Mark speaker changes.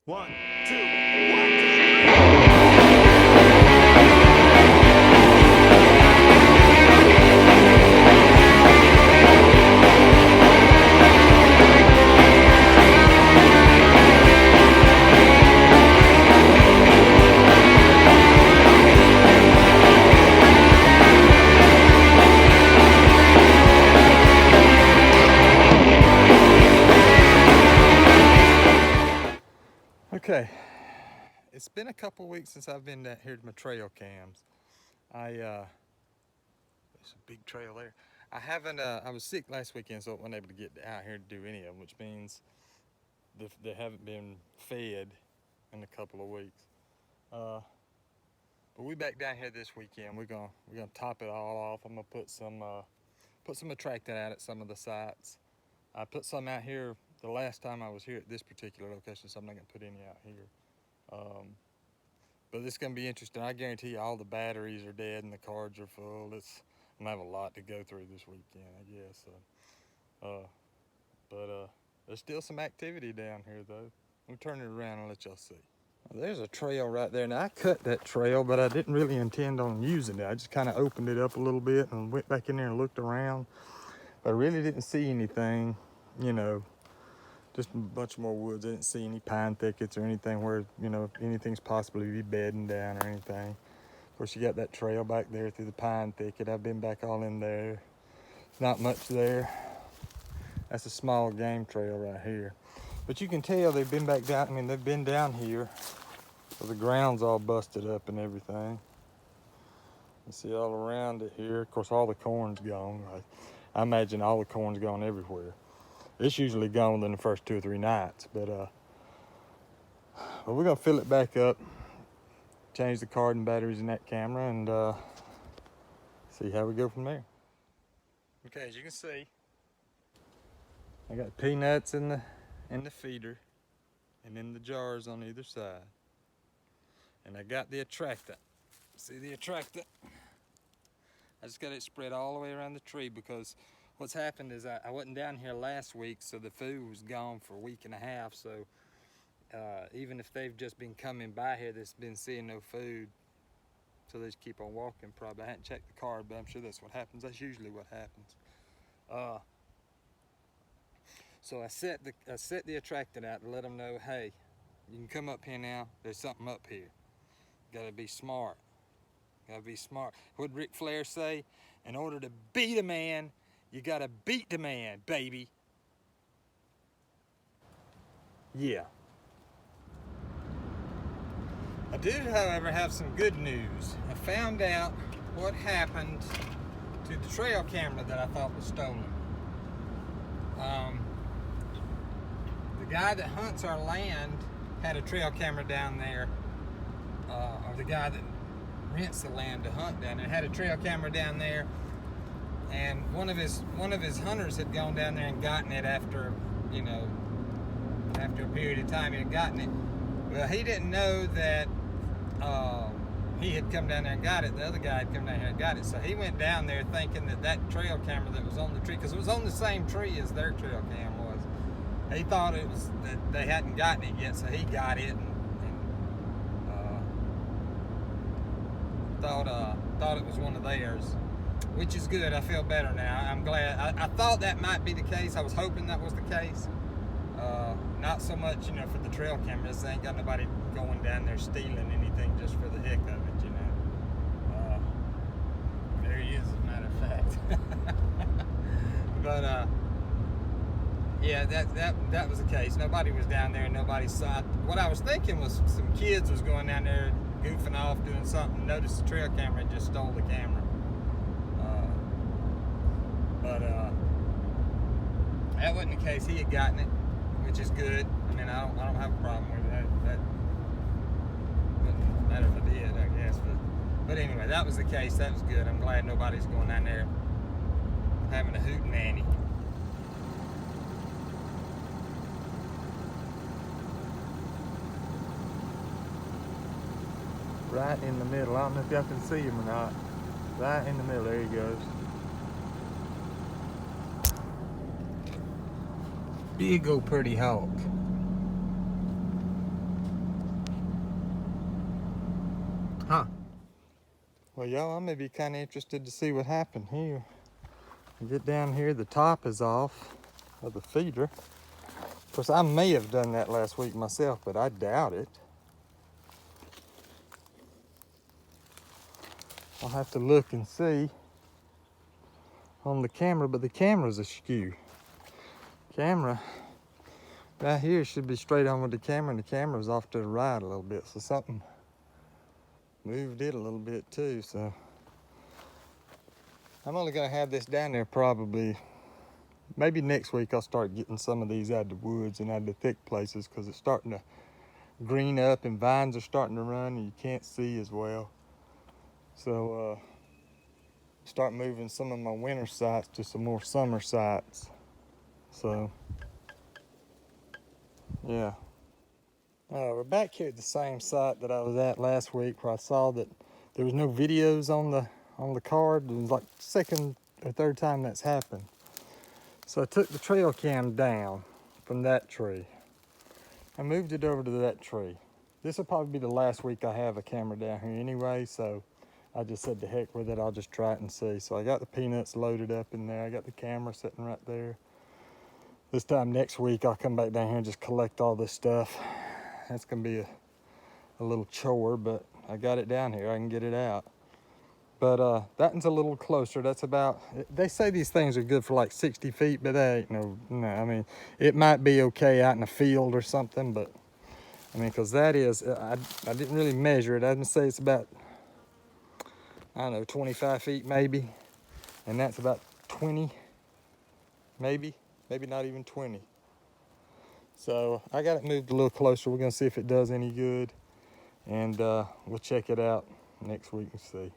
Speaker 1: One, two, 1, 2, 3. Okay, it's been a couple weeks since I've been down here to my trail cams. There's a big trail there. I haven't, I was sick last weekend, so I wasn't able to get out here to do any of them, which means they haven't been fed in a couple of weeks. But we back down here this weekend. We're gonna top it all off. I'm gonna put some attractant out at some of the sites. I put some out here the last time I was here at this particular location, so I'm not gonna put any out here. But it's gonna be interesting. I guarantee you all the batteries are dead and the cards are full. I'm gonna have a lot to go through this weekend, I guess. But there's still some activity down here though. We'll turn it around and let y'all see. Well, there's a trail right there. Now I cut that trail, but I didn't really intend on using it. I just kind of opened it up a little bit and went back in there and looked around. But I really didn't see anything, you know, just a bunch more woods. I didn't see any pine thickets or anything where, you know, anything's possibly be bedding down or anything. Of course, you got that trail back there through the pine thicket. I've been back all in there. Not much there. That's a small game trail right here. But you can tell they've been back down. I mean, they've been down here. So the ground's all busted up and everything. You see all around it here. Of course, all the corn's gone. I imagine all the corn's gone everywhere. It's usually gone within the first 2 or 3 nights, but we're gonna fill it back up, change the card and batteries in that camera, and see how we go from there. Okay, as you can see, I got peanuts in the feeder, and in the jars on either side, and I got the attractant. See the attractant? I just got it spread all the way around the tree because what's happened is I wasn't down here last week, so the food was gone for a week and a half. So even if they've just been coming by here, that's been seeing no food, so they just keep on walking. Probably I hadn't checked the card, but I'm sure that's what happens. That's usually what happens. So I set the attractant out to let them know, hey, you can come up here now. There's something up here. Gotta be smart. Gotta be smart. What did Ric Flair say? In order to beat a man, you gotta beat the man, baby. Yeah. I do, however, have some good news. I found out what happened to the trail camera that I thought was stolen. The guy that hunts our land had a trail camera down there, or the guy that rents the land to hunt down there had a trail camera down there. And one of his hunters had gone down there and gotten it after a period of time he had gotten it. Well, he didn't know that he had come down there and got it. The other guy had come down here and got it. So he went down there thinking that trail camera that was on the tree, because it was on the same tree as their trail cam was. He thought it was that they hadn't gotten it yet, so he got it and thought it was one of theirs. Which is good. I feel better now. I'm glad. I thought that might be the case. I was hoping that was the case. Not so much, for the trail cameras. They ain't got nobody going down there stealing anything just for the heck of it, There he is, as a matter of fact. But yeah, that was the case. Nobody was down there. Nobody saw it. What I was thinking was some kids was going down there goofing off doing something, noticed the trail camera and just stole the camera. But that wasn't the case. He had gotten it, which is good. I mean, I don't have a problem with that. That wouldn't matter if I did, I guess. But anyway, that was the case. That was good. I'm glad nobody's going down there having a hootenanny. Right in the middle. I don't know if y'all can see him or not. Right in the middle. There he goes. Big old pretty hawk. Well, y'all, I may be kind of interested to see what happened here. You get down here, the top is off of the feeder. Of course, I may have done that last week myself, but I doubt it. I'll have to look and see on the camera, but the camera's askew. Camera right here should be straight on with the camera, and the camera's off to the right a little bit, so something moved it a little bit too. So I'm only gonna have this down there probably, maybe next week I'll start getting some of these out of the woods and out of the thick places, because it's starting to green up and vines are starting to run and you can't see as well. So start moving some of my winter sites to some more summer sites. So yeah. We're back here at the same site that I was at last week, where I saw that there was no videos on the card. It was like second or third time that's happened. So I took the trail cam down from that tree. I moved it over to that tree. This will probably be the last week I have a camera down here anyway, so I just said to heck with it, I'll just try it and see. So I got the peanuts loaded up in there. I got the camera sitting right there. This time next week, I'll come back down here and just collect all this stuff. That's gonna be a little chore, but I got it down here. I can get it out. But that one's a little closer. That's about, they say these things are good for like 60 feet, but that ain't no, I mean, it might be okay out in a field or something, but I mean, because that is, I didn't really measure it. I'd say it's about, I don't know, 25 feet maybe. And that's about 20, maybe not even 20. So I got it moved a little closer. We're gonna see if it does any good. And we'll check it out next week and see.